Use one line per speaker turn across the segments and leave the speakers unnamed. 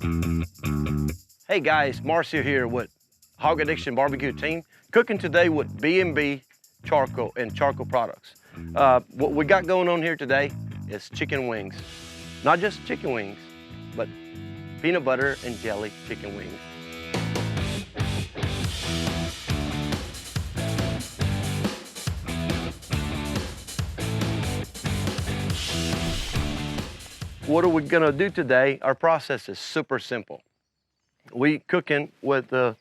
Hey guys, Marcio here with Hog Addiction Barbecue team, cooking today with B&B charcoal and charcoal products. What we got going on here today is chicken wings. Not just chicken wings, but peanut butter and jelly chicken wings. What are we gonna do today? Our process is super simple. We cooking with a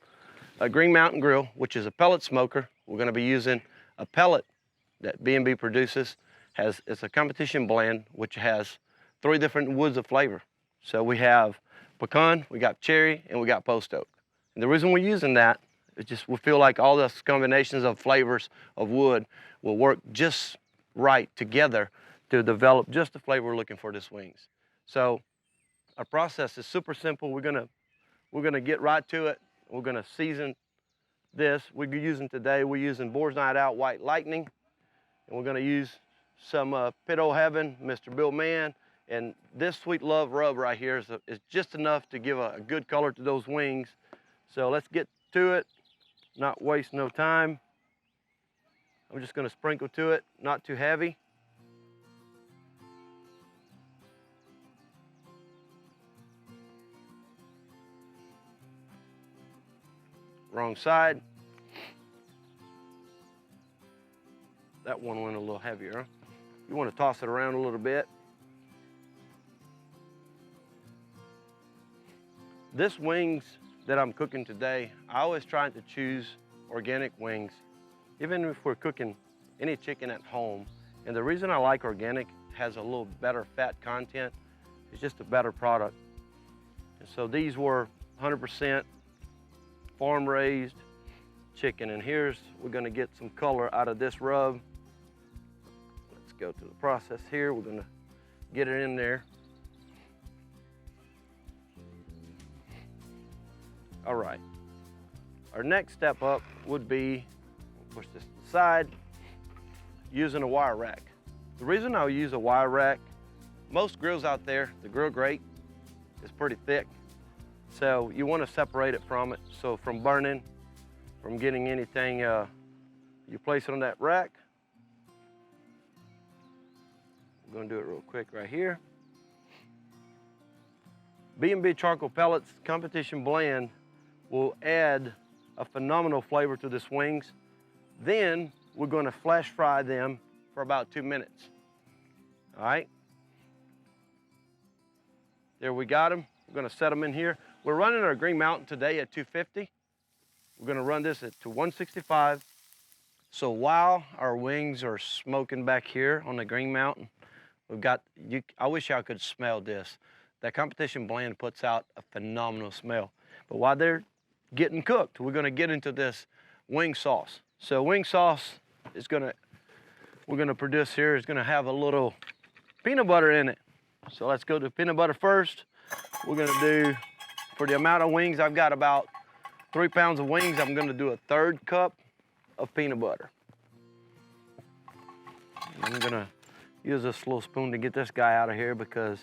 Green Mountain grill, which is a pellet smoker. We're gonna be using a pellet that B&B produces. It's a competition blend, which has 3 different woods of flavor. So we have pecan, we got cherry, and we got post oak. And the reason we're using that is just we feel like all those combinations of flavors of wood will work just right together to develop just the flavor we're looking for this wings. So our process is super simple. We're gonna get right to it. We're gonna season this. We're using Boar's Night Out White Lightning, and we're gonna use some Pit O' Heaven, Mr. Bill Mann, and this Sweet Love rub right here is just enough to give a good color to those wings. So let's get to it, not waste no time. I'm just gonna sprinkle to it, not too heavy. Wrong side. That one went a little heavier. You want to toss it around a little bit. This wings that I'm cooking today, I always try to choose organic wings, even if we're cooking any chicken at home. And the reason I like organic, it has a little better fat content. It's just a better product. And so these were 100% farm-raised chicken, and we're gonna get some color out of this rub. Let's go through the process here. We're gonna get it in there. All right. Our next step up would be, push this to the side, using a wire rack. The reason I'll use a wire rack, most grills out there, the grill grate is pretty thick. So you want to separate it from it, so from burning, from getting anything, you place it on that rack. I'm going to do it real quick right here. B&B charcoal pellets competition blend will add a phenomenal flavor to this wings. Then we're going to flash fry them for about 2 minutes. All right. There we got them. We're going to set them in here. We're running our Green Mountain today at 250. We're gonna run this to 165. So while our wings are smoking back here on the Green Mountain, I wish y'all could smell this. That competition blend puts out a phenomenal smell. But while they're getting cooked, we're gonna get into this wing sauce. So wing sauce we're gonna produce here is gonna have a little peanut butter in it. So let's go to peanut butter first. We're gonna do, for the amount of wings, I've got about 3 pounds of wings. I'm gonna do a 1/3 cup of peanut butter. I'm gonna use this little spoon to get this guy out of here because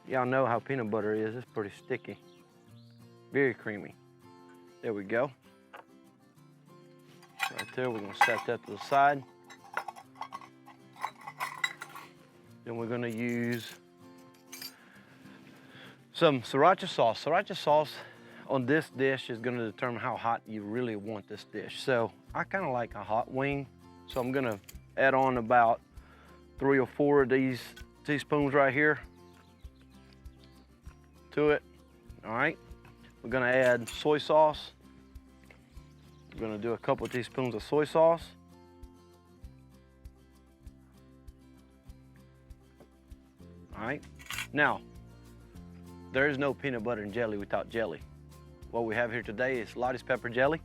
y'all know how peanut butter is. It's pretty sticky, very creamy. There we go. Right there, we're gonna set that to the side. Then we're gonna use some sriracha sauce. Sriracha sauce on this dish is gonna determine how hot you really want this dish. So I kinda like a hot wing. So I'm gonna add on about 3 or 4 of these teaspoons right here to it. All right, we're gonna add soy sauce. We're gonna do a couple of teaspoons of soy sauce. All right, now, there is no peanut butter and jelly without jelly. What we have here today is Lottie's pepper jelly.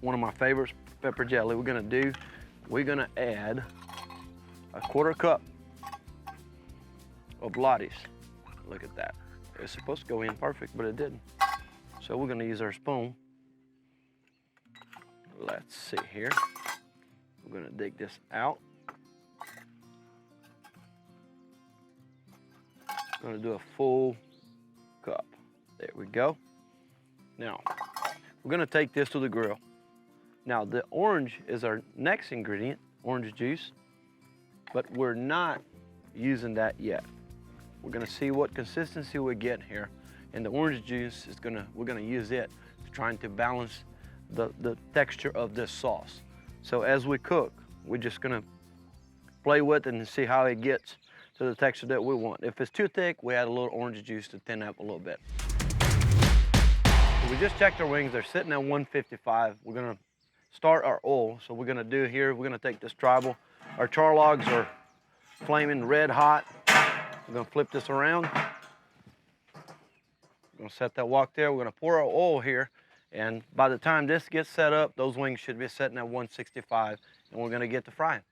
One of my favorites, pepper jelly. We're gonna add a 1/4 cup of Lottie's. Look at that. It's supposed to go in perfect, but it didn't. So we're gonna use our spoon. Let's see here. We're gonna dig this out. Gonna do a full go. Now, we're gonna take this to the grill. Now, the orange is our next ingredient, orange juice, but we're not using that yet. We're gonna see what consistency we get here, and the orange juice is we're gonna use it to trying to balance the texture of this sauce. So as we cook, we're just gonna play with it and see how it gets to the texture that we want. If it's too thick, we add a little orange juice to thin up a little bit. So we just checked our wings. They're sitting at 155. We're gonna start our oil. So we're gonna do here, we're gonna take this tribal. Our char logs are flaming red hot. We're gonna flip this around. We're gonna set that wok there. We're gonna pour our oil here. And by the time this gets set up, those wings should be sitting at 165, and we're gonna get to frying.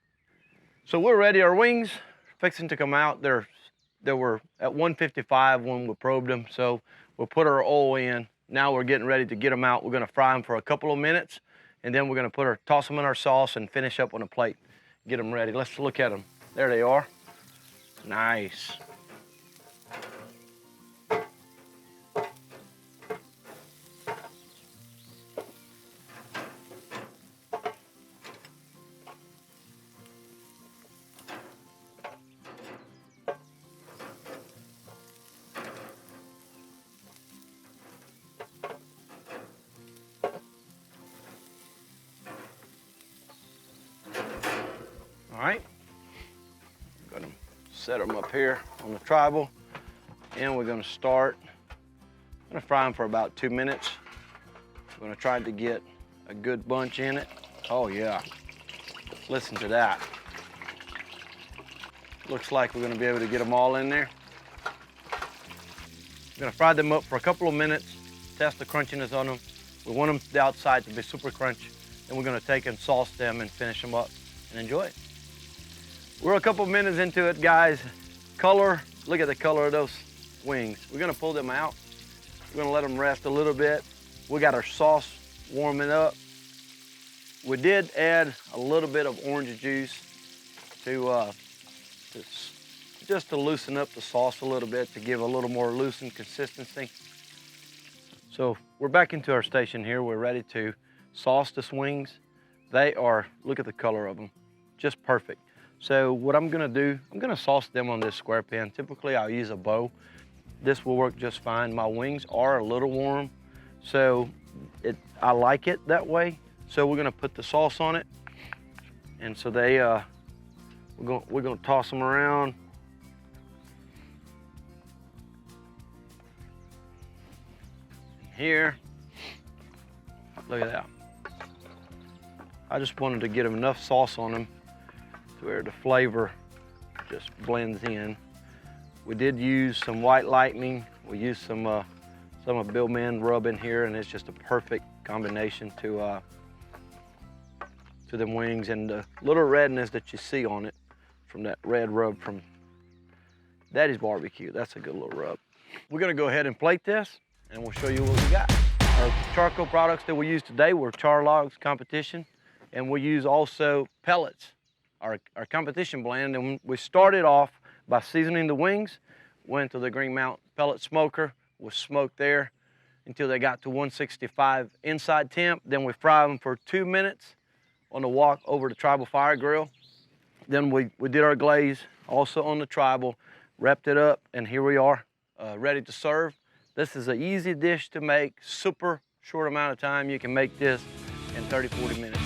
So we're ready. Our wings fixing to come out. They were at 155 when we probed them. So we'll put our oil in. Now we're getting ready to get them out. We're gonna fry them for a couple of minutes, and then we're gonna toss them in our sauce and finish up on a plate. Get them ready. Let's look at them. There they are. Nice. All right, I'm gonna set them up here on the tribal, and we're gonna fry them for about 2 minutes. We're gonna try to get a good bunch in it. Oh yeah, listen to that. Looks like we're gonna be able to get them all in there. We're gonna fry them up for a couple of minutes, test the crunchiness on them. We want them the outside to be super crunchy, and we're gonna take and sauce them and finish them up and enjoy it. We're a couple minutes into it, guys. Color, look at the color of those wings. We're gonna pull them out. We're gonna let them rest a little bit. We got our sauce warming up. We did add a little bit of orange juice just to loosen up the sauce a little bit, to give a little more loosened consistency. So we're back into our station here. We're ready to sauce the wings. They are, look at the color of them, just perfect. So what I'm gonna do, I'm gonna sauce them on this square pan. Typically I'll use a bow. This will work just fine. My wings are a little warm, so I like it that way. So we're gonna put the sauce on it. And so we're gonna toss them around. Here, look at that. I just wanted to get them enough sauce on them to where the flavor just blends in. We did use some white lightning. We used some of Bill Man rub in here, and it's just a perfect combination to them wings, and the little redness that you see on it from that red rub from Daddy's Barbecue. That's a good little rub. We're gonna go ahead and plate this, and we'll show you what we got. Our charcoal products that we use today were char logs competition, and we use also pellets, our competition blend. And we started off by seasoning the wings, went to the Green Mountain pellet smoker, was smoked there until they got to 165 inside temp. Then we fried them for 2 minutes on the wok over the tribal fire grill. Then we did our glaze also on the tribal, wrapped it up, and here we are, ready to serve. This is an easy dish to make, super short amount of time. You can make this in 30, 40 minutes.